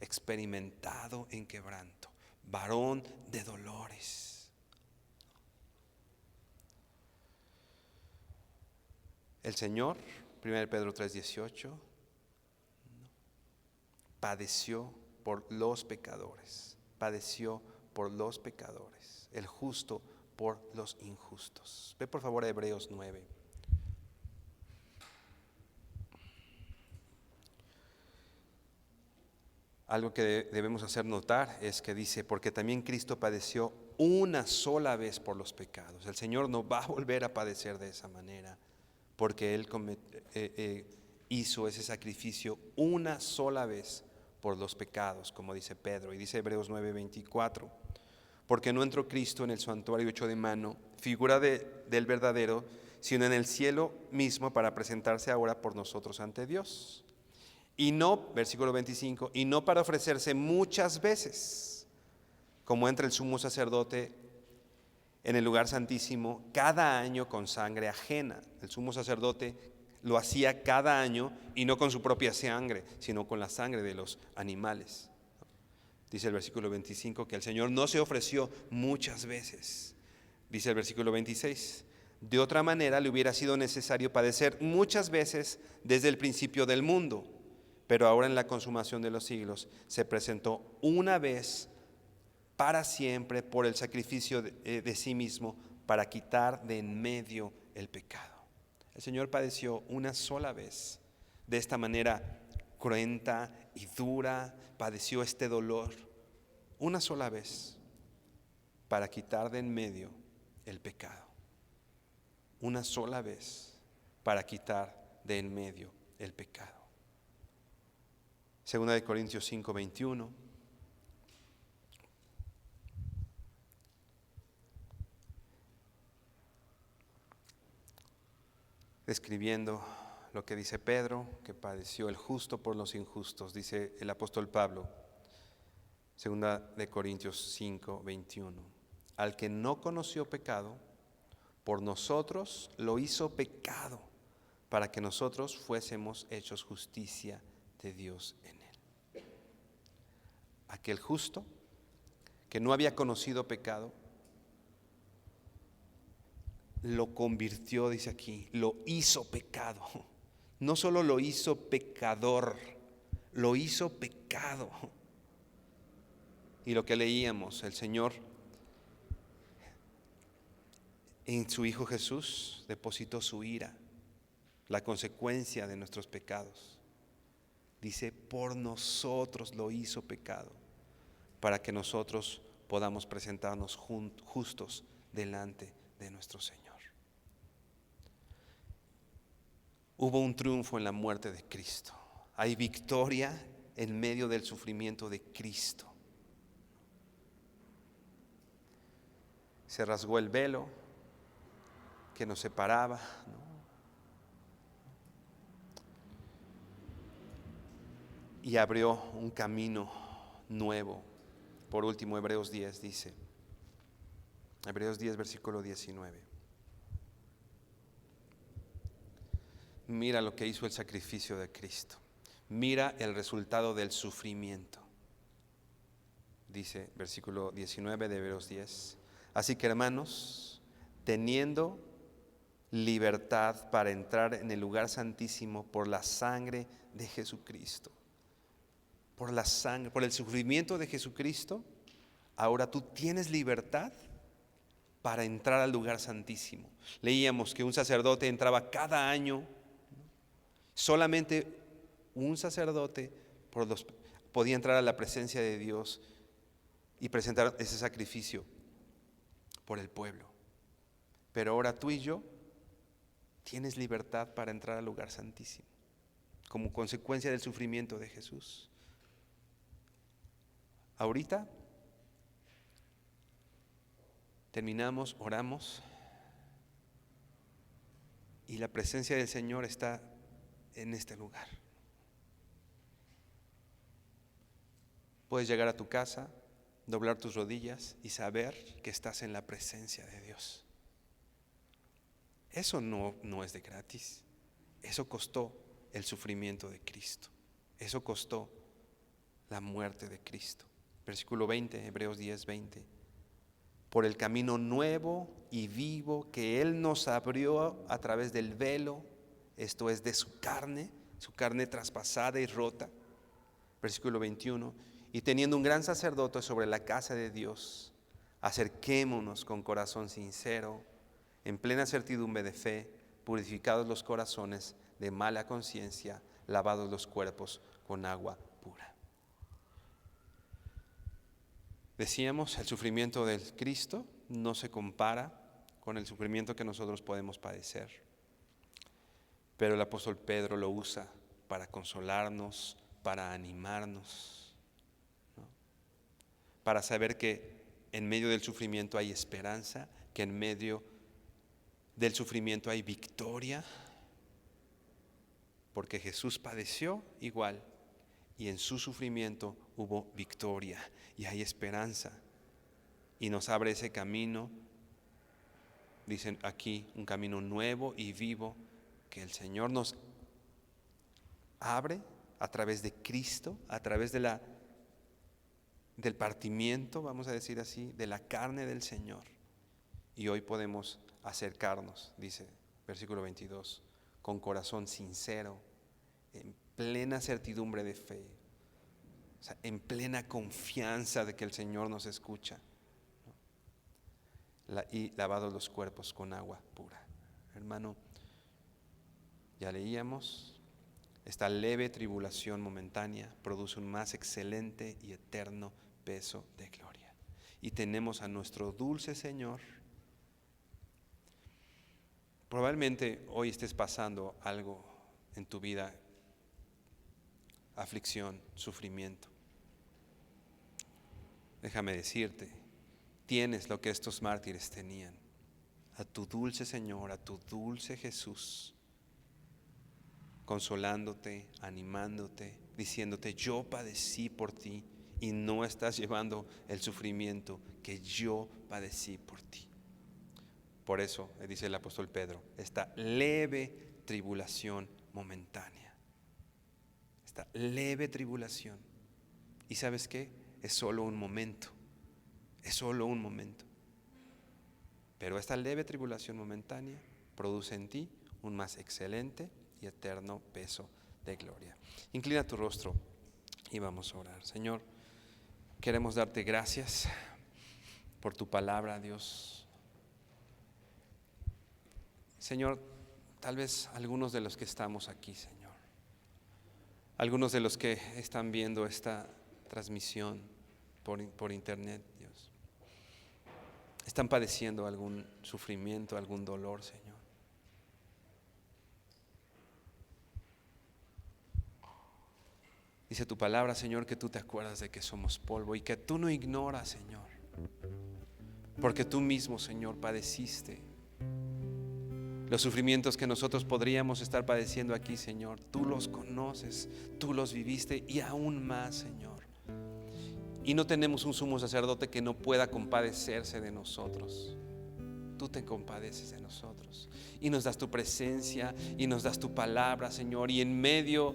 experimentado en quebranto, varón de dolores. El Señor, 1 Pedro 3:18, padeció por los pecadores, padeció por los pecadores, el justo por los injustos. Ve por favor a Hebreos 9. Algo que debemos hacer notar es que dice, porque también Cristo padeció una sola vez por los pecados. El Señor no va a volver a padecer de esa manera, porque Él hizo ese sacrificio una sola vez por los pecados, como dice Pedro, y dice Hebreos 9:24, porque no entró Cristo en el santuario hecho de mano, figura del verdadero, sino en el cielo mismo para presentarse ahora por nosotros ante Dios. Y no, versículo 25, y no para ofrecerse muchas veces, como entra el sumo sacerdote en el lugar santísimo cada año con sangre ajena. El sumo sacerdote lo hacía cada año y no con su propia sangre, sino con la sangre de los animales. Dice el versículo 25 que el Señor no se ofreció muchas veces. Dice el versículo 26, de otra manera le hubiera sido necesario padecer muchas veces desde el principio del mundo. Pero ahora en la consumación de los siglos se presentó una vez para siempre por el sacrificio de sí mismo para quitar de en medio el pecado. El Señor padeció una sola vez de esta manera cruenta y dura, padeció este dolor una sola vez para quitar de en medio el pecado. Una sola vez para quitar de en medio el pecado. Segunda de Corintios 5:21. Describiendo lo que dice Pedro, que padeció el justo por los injustos, dice el apóstol Pablo, segunda de Corintios 5:21. Al que no conoció pecado, por nosotros lo hizo pecado, para que nosotros fuésemos hechos justicia de Dios en él. Aquel justo que no había conocido pecado, lo convirtió, dice aquí, lo hizo pecado. No solo lo hizo pecador, lo hizo pecado. Y lo que leíamos, el Señor en su Hijo Jesús depositó su ira, la consecuencia de nuestros pecados. Dice, por nosotros lo hizo pecado, para que nosotros podamos presentarnos justos delante de nuestro Señor. Hubo un triunfo en la muerte de Cristo. Hay victoria en medio del sufrimiento de Cristo. Se rasgó el velo que nos separaba, ¿no? Y abrió un camino nuevo. Por último, Hebreos 10 dice, Hebreos 10 versículo 19. Mira lo que hizo el sacrificio de Cristo. Mira el resultado del sufrimiento. Dice versículo 19 de Hebreos 10. Así que hermanos, teniendo libertad para entrar en el lugar santísimo por la sangre de Jesucristo. Por la sangre, por el sufrimiento de Jesucristo, ahora tú tienes libertad para entrar al lugar santísimo. Leíamos que un sacerdote entraba cada año. Solamente un sacerdote podía entrar a la presencia de Dios y presentar ese sacrificio por el pueblo. Pero ahora tú y yo tienes libertad para entrar al lugar santísimo, como consecuencia del sufrimiento de Jesús. Ahorita terminamos, oramos, y la presencia del Señor está en este lugar. Puedes llegar a tu casa, doblar tus rodillas y saber que estás en la presencia de Dios. Eso no es de gratis. Eso costó el sufrimiento de Cristo. Eso costó la muerte de Cristo. Versículo 20, Hebreos 10, 20. Por el camino nuevo y vivo que Él nos abrió a través del velo, esto es de su carne traspasada y rota. Versículo 21, y teniendo un gran sacerdote sobre la casa de Dios, acerquémonos con corazón sincero, en plena certidumbre de fe, purificados los corazones de mala conciencia, lavados los cuerpos con agua pura. Decíamos, el sufrimiento del Cristo no se compara con el sufrimiento que nosotros podemos padecer, pero el apóstol Pedro lo usa para consolarnos, para animarnos, ¿no? Para saber que en medio del sufrimiento hay esperanza, que en medio del sufrimiento hay victoria, porque Jesús padeció igual y en su sufrimiento hubo victoria y hay esperanza y nos abre ese camino, dicen aquí, un camino nuevo y vivo que el Señor nos abre a través de Cristo, a través del partimiento, vamos a decir así, de la carne del Señor. Y hoy podemos acercarnos, dice versículo 22, con corazón sincero, en plena certidumbre de fe, o sea, en plena confianza de que el Señor nos escucha, ¿no? Y lavados los cuerpos con agua pura. Hermano, ya leíamos. Esta leve tribulación momentánea produce un más excelente y eterno peso de gloria. Y tenemos a nuestro dulce Señor. Probablemente hoy estés pasando algo en tu vida, aflicción, sufrimiento. Déjame decirte, tienes lo que estos mártires tenían, a tu dulce Señor, a tu dulce Jesús, consolándote, animándote, diciéndote, yo padecí por ti y no estás llevando el sufrimiento que yo padecí por ti. Por eso, dice el apóstol Pedro, esta leve tribulación momentánea, esta leve tribulación. ¿Y sabes qué? Es solo un momento, es solo un momento. Pero esta leve tribulación momentánea produce en ti un más excelente y eterno peso de gloria. Inclina tu rostro y vamos a orar. Señor, queremos darte gracias por tu palabra, Dios. Señor, tal vez algunos de los que estamos aquí, Señor, algunos de los que están viendo esta transmisión por internet, Dios, están padeciendo algún sufrimiento, algún dolor, Señor. Dice tu palabra, Señor, que tú te acuerdas de que somos polvo y que tú no ignoras, Señor, porque tú mismo, Señor, padeciste los sufrimientos que nosotros podríamos estar padeciendo aquí, Señor. Tú los conoces, tú los viviste y aún más, Señor. Y no tenemos un sumo sacerdote que no pueda compadecerse de nosotros. Tú te compadeces de nosotros y nos das tu presencia y nos das tu palabra, Señor, y en medio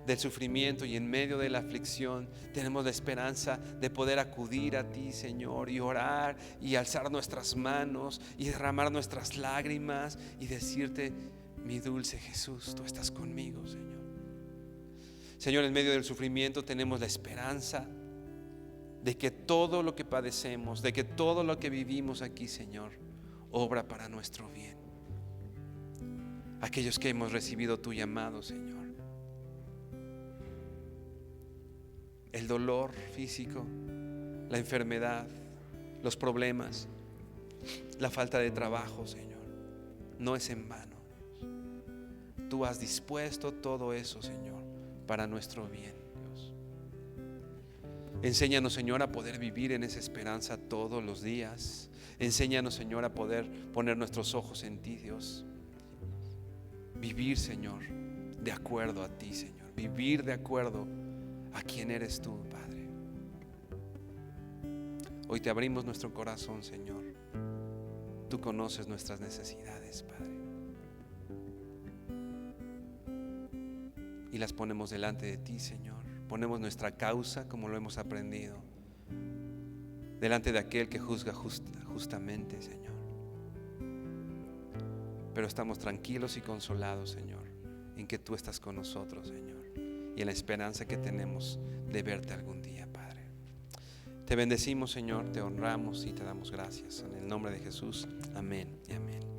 del sufrimiento y en medio de la aflicción tenemos la esperanza de poder acudir a ti, Señor, y orar y alzar nuestras manos y derramar nuestras lágrimas y decirte, mi dulce Jesús, tú estás conmigo, Señor. Señor, en medio del sufrimiento tenemos la esperanza de que todo lo que padecemos, de que todo lo que vivimos aquí, Señor, obra para nuestro bien. Aquellos que hemos recibido tu llamado, Señor, el dolor físico, la enfermedad, los problemas, la falta de trabajo, Señor, no es en vano. Tú has dispuesto todo eso, Señor, para nuestro bien, Dios. Enséñanos, Señor, a poder vivir en esa esperanza todos los días. Enséñanos, Señor, a poder poner nuestros ojos en ti, Dios. Vivir, Señor, de acuerdo a ti, Señor. Vivir de acuerdo a quién eres tú, Padre. Hoy te abrimos nuestro corazón, Señor. Tú conoces nuestras necesidades, Padre, y las ponemos delante de ti, Señor. Ponemos nuestra causa, como lo hemos aprendido, delante de aquel que juzga justamente, Señor. Pero estamos tranquilos y consolados, Señor, en que tú estás con nosotros, Señor, y en la esperanza que tenemos de verte algún día, Padre. Te bendecimos, Señor, te honramos y te damos gracias. En el nombre de Jesús, amén y amén.